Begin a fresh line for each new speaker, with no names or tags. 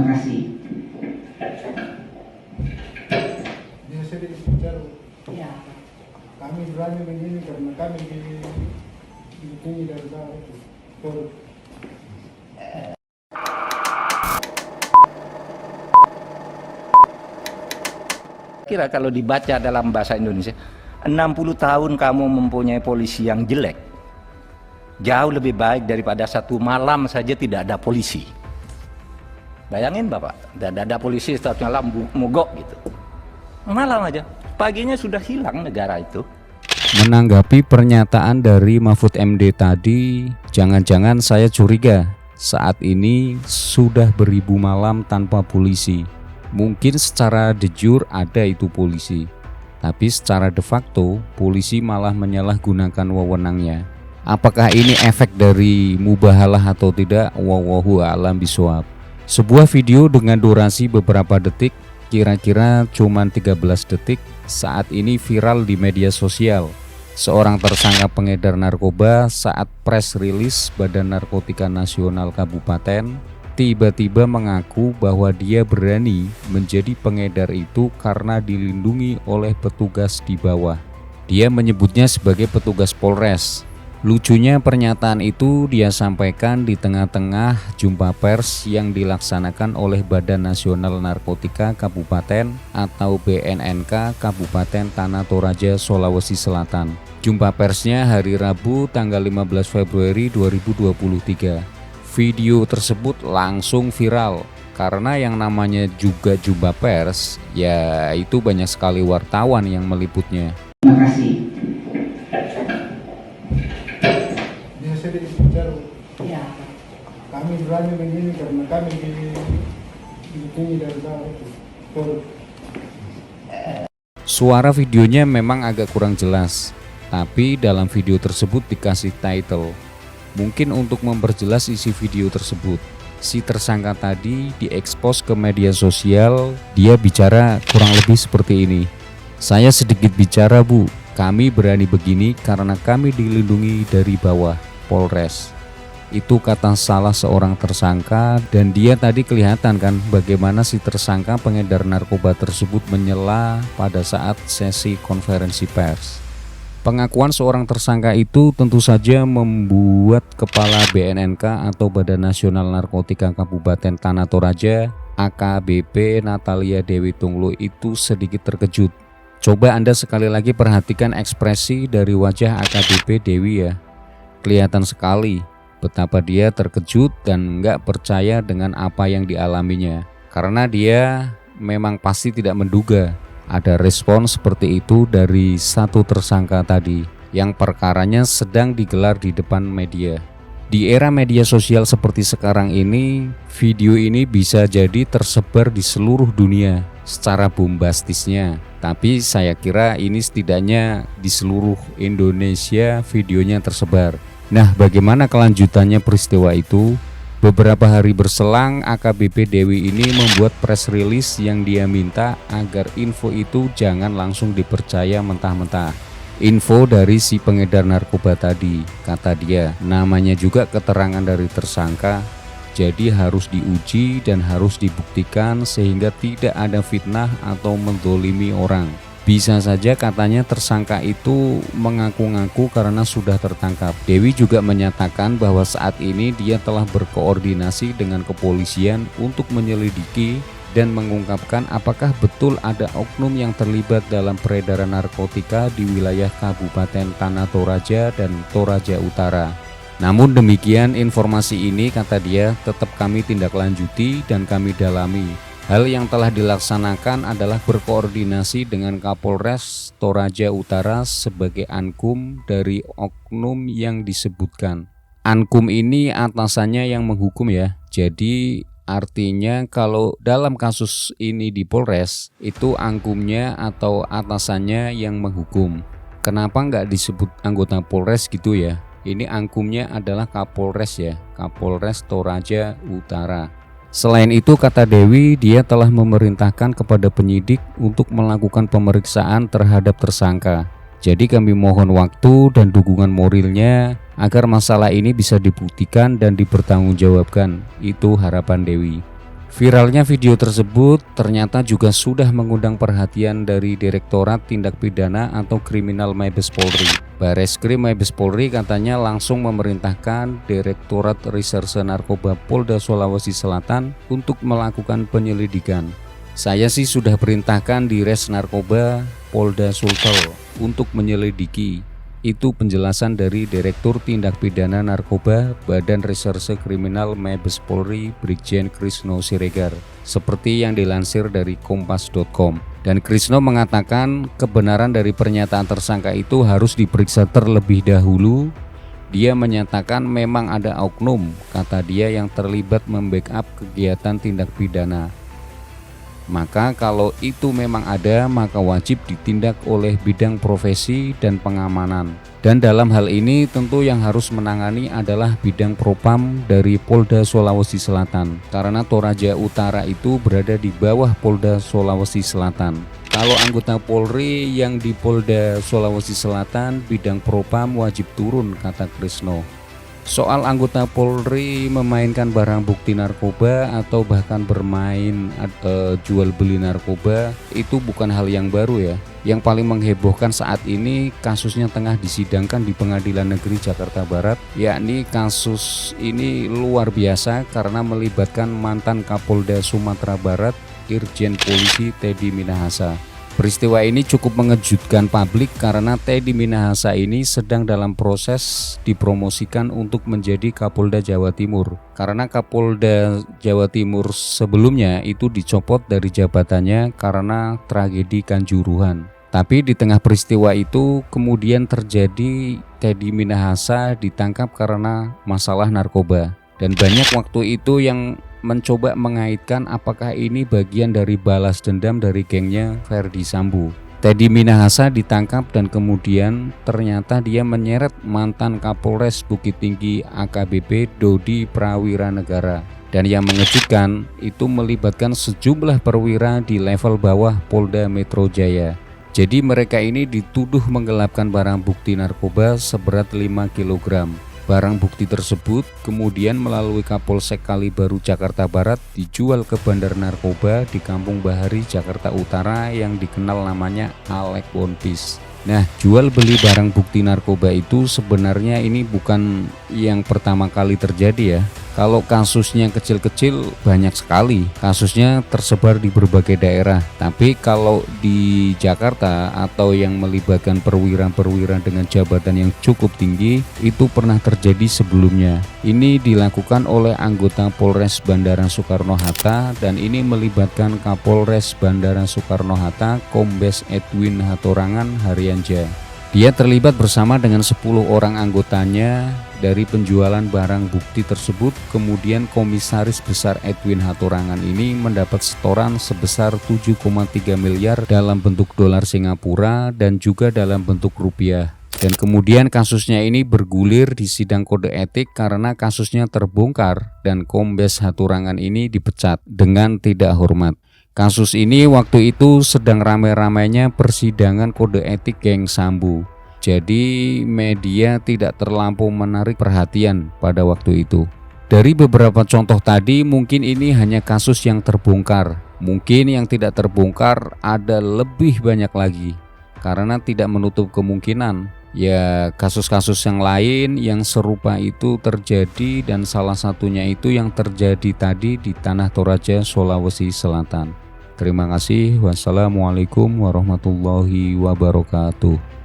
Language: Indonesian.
kasih.
Dia sedikit bicara.
Ya.
Kami berani begini karena kami dibikin dari bawah itu.
Kira kalau dibaca dalam bahasa Indonesia, 60 tahun kamu mempunyai polisi yang jelek, jauh lebih baik daripada satu malam saja tidak ada polisi. Bayangin Bapak, tidak ada polisi satu malam mogok gitu. Malam aja, paginya sudah hilang negara itu.
Menanggapi pernyataan dari Mahfud MD tadi, jangan-jangan saya curiga saat ini sudah beribu malam tanpa polisi. Mungkin secara de jure ada itu polisi, tapi secara de facto polisi malah menyalahgunakan wewenangnya. Apakah ini efek dari mubahalah atau tidak? Wallahu a'lam bishawab. Sebuah video dengan durasi beberapa detik, kira-kira cuma 13 detik, saat ini viral di media sosial. Seorang tersangka pengedar narkoba saat press release Badan Narkotika Nasional Kabupaten tiba-tiba mengaku bahwa dia berani menjadi pengedar itu karena dilindungi oleh petugas di bawah. Dia menyebutnya sebagai petugas Polres. Lucunya pernyataan itu dia sampaikan di tengah-tengah jumpa pers yang dilaksanakan oleh Badan Nasional Narkotika Kabupaten atau BNNK Kabupaten Tanah Toraja, Sulawesi Selatan. Jumpa persnya hari Rabu tanggal 15 Februari 2023. Video tersebut langsung viral karena yang namanya juga jumpa pers, ya itu banyak sekali wartawan yang meliputnya.
Terima kasih.
Dia sedikit bicara.
Ya.
Kami berani begini karena kami dibikin dari bawah itu.
Suara videonya memang agak kurang jelas, tapi dalam video tersebut dikasih title. Mungkin untuk memperjelas isi video tersebut. Si tersangka tadi diekspos ke media sosial, dia bicara kurang lebih seperti ini. Saya sedikit bicara Bu, kami berani begini karena kami dilindungi dari bawah, Polres. Itu kata salah seorang tersangka dan dia tadi kelihatan kan bagaimana si tersangka pengedar narkoba tersebut menyela pada saat sesi konferensi pers. Pengakuan seorang tersangka itu tentu saja membuat Kepala BNNK atau Badan Nasional Narkotika Kabupaten Tanah Toraja AKBP Natalia Dewi Tunglo itu sedikit terkejut. Coba Anda sekali lagi perhatikan ekspresi dari wajah AKBP Dewi ya. Kelihatan sekali betapa dia terkejut dan nggak percaya dengan apa yang dialaminya. Karena dia memang pasti tidak menduga ada respon seperti itu dari satu tersangka tadi yang perkaranya sedang digelar di depan media. Di era media sosial seperti sekarang ini, video ini bisa jadi tersebar di seluruh dunia secara bombastisnya. Tapi saya kira ini setidaknya di seluruh Indonesia videonya tersebar. Nah, bagaimana kelanjutannya peristiwa itu? Beberapa hari berselang, AKBP Dewi ini membuat press release yang dia minta agar info itu jangan langsung dipercaya mentah-mentah. Info dari si pengedar narkoba tadi, kata dia, namanya juga keterangan dari tersangka, jadi harus diuji dan harus dibuktikan sehingga tidak ada fitnah atau mendolimi orang. Bisa saja katanya tersangka itu mengaku-ngaku karena sudah tertangkap. Dewi juga menyatakan bahwa saat ini dia telah berkoordinasi dengan kepolisian untuk menyelidiki dan mengungkapkan apakah betul ada oknum yang terlibat dalam peredaran narkotika di wilayah Kabupaten Tanah Toraja dan Toraja Utara. Namun demikian informasi ini, kata dia, tetap kami tindak lanjuti dan kami dalami. Hal yang telah dilaksanakan adalah berkoordinasi dengan Kapolres Toraja Utara sebagai ankum dari oknum yang disebutkan. Ankum ini atasannya yang menghukum ya. Jadi artinya kalau dalam kasus ini di Polres itu angkumnya atau atasannya yang menghukum. Kenapa nggak disebut anggota Polres gitu ya? Ini angkumnya adalah Kapolres ya, Kapolres Toraja Utara. Selain itu, kata Dewi, dia telah memerintahkan kepada penyidik untuk melakukan pemeriksaan terhadap tersangka. Jadi kami mohon waktu dan dukungan moralnya agar masalah ini bisa dibuktikan dan dipertanggungjawabkan. Itu harapan Dewi. Viralnya video tersebut ternyata juga sudah mengundang perhatian dari Direktorat Tindak Pidana atau Kriminal Mabes Polri. Bareskrim Mabes Polri katanya langsung memerintahkan Direktorat Reserse Narkoba Polda Sulawesi Selatan untuk melakukan penyelidikan. Saya sih sudah perintahkan di Res Narkoba Polda Sulsel untuk menyelidiki. Itu penjelasan dari Direktur Tindak Pidana Narkoba Badan Reserse Kriminal Mabes Polri Brigjen Krisno Siregar, seperti yang dilansir dari kompas.com. Dan Krisno mengatakan kebenaran dari pernyataan tersangka itu harus diperiksa terlebih dahulu. Dia menyatakan memang ada oknum, kata dia, yang terlibat membackup kegiatan tindak pidana. Maka kalau itu memang ada, maka wajib ditindak oleh bidang profesi dan pengamanan. Dan dalam hal ini tentu yang harus menangani adalah bidang propam dari Polda Sulawesi Selatan, karena Toraja Utara itu berada di bawah Polda Sulawesi Selatan. Kalau anggota Polri yang di Polda Sulawesi Selatan, bidang propam wajib turun, kata Krisno. Soal anggota Polri memainkan barang bukti narkoba atau bahkan bermain jual beli narkoba itu bukan hal yang baru ya. Yang paling menghebohkan saat ini kasusnya tengah disidangkan di Pengadilan Negeri Jakarta Barat, yakni kasus ini luar biasa karena melibatkan mantan Kapolda Sumatera Barat Irjen Polisi Teddy Minahasa. Peristiwa ini cukup mengejutkan publik karena Teddy Minahasa ini sedang dalam proses dipromosikan untuk menjadi Kapolda Jawa Timur. Karena Kapolda Jawa Timur sebelumnya itu dicopot dari jabatannya karena tragedi Kanjuruhan. Tapi di tengah peristiwa itu kemudian terjadi Teddy Minahasa ditangkap karena masalah narkoba. Dan banyak waktu itu yang mencoba mengaitkan apakah ini bagian dari balas dendam dari gengnya Ferdy Sambo. Teddy Minahasa ditangkap dan kemudian ternyata dia menyeret mantan Kapolres Bukit Tinggi AKBP Dodi Prawiranegara. Dan yang mengejutkan itu melibatkan sejumlah perwira di level bawah Polda Metro Jaya. Jadi mereka ini dituduh menggelapkan barang bukti narkoba seberat 5 kg. Barang bukti tersebut kemudian melalui Kapolsek Kalibaru Jakarta Barat dijual ke bandar narkoba di Kampung Bahari Jakarta Utara yang dikenal namanya Alek Bonpis. Nah, jual beli barang bukti narkoba itu sebenarnya ini bukan yang pertama kali terjadi ya. Kalau kasusnya kecil-kecil banyak sekali, kasusnya tersebar di berbagai daerah. Tapi kalau di Jakarta atau yang melibatkan perwira-perwira dengan jabatan yang cukup tinggi itu pernah terjadi sebelumnya. Ini dilakukan oleh anggota Polres Bandara Soekarno-Hatta dan ini melibatkan Kapolres Bandara Soekarno-Hatta Kombes Edwin Hatorangan Haryanja. Dia terlibat bersama dengan 10 orang anggotanya dari penjualan barang bukti tersebut. Kemudian Komisaris Besar Edwin Hatorangan ini mendapat setoran sebesar 7,3 miliar dalam bentuk dolar Singapura dan juga dalam bentuk rupiah. Dan kemudian kasusnya ini bergulir di sidang kode etik karena kasusnya terbongkar dan Kombes Hatorangan ini dipecat dengan tidak hormat. Kasus ini waktu itu sedang ramai-ramainya persidangan kode etik geng Sambo. Jadi media tidak terlampau menarik perhatian pada waktu itu. Dari beberapa contoh tadi mungkin ini hanya kasus yang terbongkar. Mungkin yang tidak terbongkar ada lebih banyak lagi. Karena tidak menutup kemungkinan ya kasus-kasus yang lain yang serupa itu terjadi dan salah satunya itu yang terjadi tadi di Tanah Toraja, Sulawesi Selatan. Terima kasih. Wassalamualaikum warahmatullahi wabarakatuh.